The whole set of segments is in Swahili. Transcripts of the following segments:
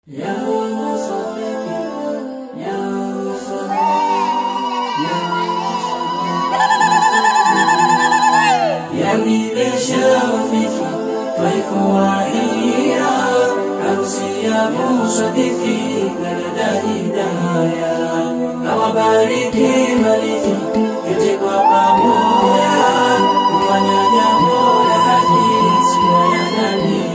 يا مصدق يا مصدق يا بشرفك طيف وعيا عروسي يا مصدقي لدى هدايا أوباركي ملكي كتك وقامويا وفنى جمول حديث يا نبيا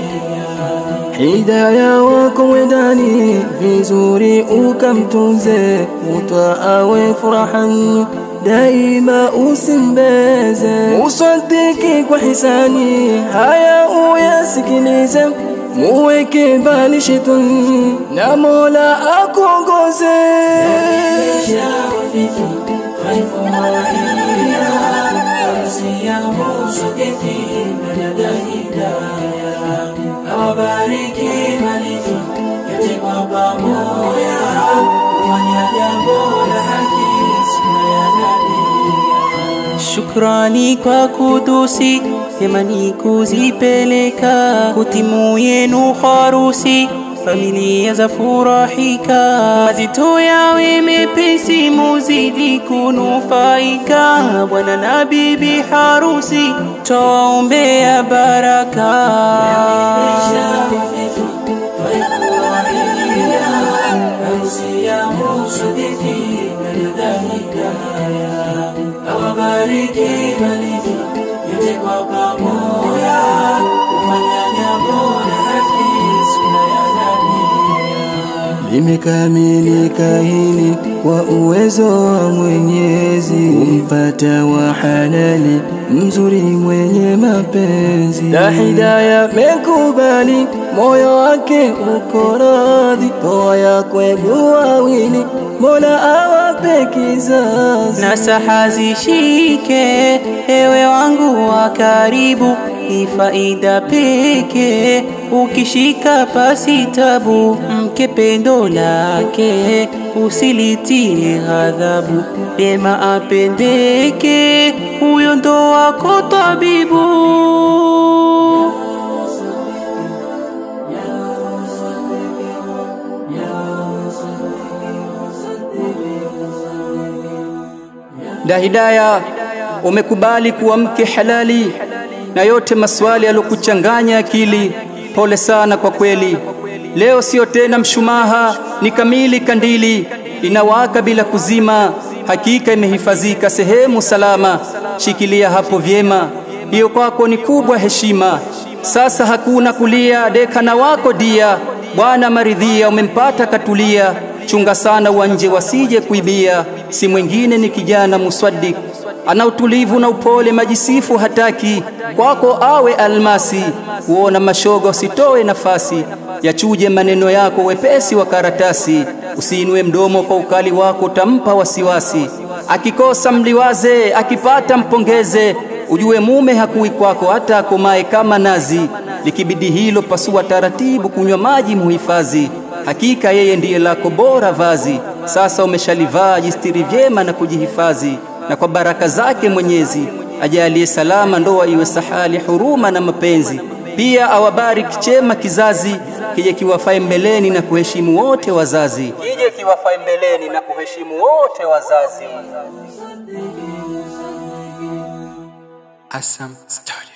hidaya wako wedani vizuri ukamtunze utawe furahan daima usimbeze usadiki kwa hisani haya uyasikilize muweke mbali shetani na Mola akuongoze Awabariki maliki katika pamoja kufanya jambo la haki sunna ya nabii. Shukrani kwa kudusi imani kuzipeleka kutimu yenu harusi familia za furahika mazito yawe mepesi muzidi kunufaika bwana na bibi harusi tuombea baraka Awabariki maliki yote kwa pamoja kufanya jambo la haki sunna ya nabii. limekamilika hili kwa uwezo wa Mwenyezi umpata wa halali mzuri mwenye mapenzi na hidaya mekubali moyo wake uko radhi ndoa yako wawili Mola awape kizazi nasaha zishike ewe wangu wa karibu ni faida peke ukishika pasi tabu mke pendo lake usilitie ghadhabu dema apendeke huyo ndo wako tabibu Da hidaya umekubali kuwa mke halali na yote maswali yalokuchanganya akili pole sana kwa kweli leo sio tena mshumaha ni kamili kandili inawaka bila kuzima hakika imehifadhika sehemu salama shikilia hapo vyema hiyo kwako ni kubwa heshima sasa hakuna kulia deka na wako dia bwana maridhia umempata katulia chunga sana wanje wasije kuibia si mwingine ni kijana muswaddik ana utulivu na upole majisifu hataki kwako awe almasi uona mashoga usitoe nafasi yachuje maneno yako wepesi wa karatasi usiinue mdomo kwa ukali wako tampa wasiwasi akikosa mliwaze akipata mpongeze ujue mume hakui kwako hata akomae kama nazi likibidi hilo pasua taratibu kunywa maji muhifadhi hakika yeye ndiye lako bora vazi sasa umeshalivaa jistiri vyema na kujihifadhi na kwa baraka zake Mwenyezi ajalie salama ndoa iwe sahali huruma na mapenzi pia awabariki chema kizazi kije kiwafae mbeleni na kuheshimu wote wazazi Asam Story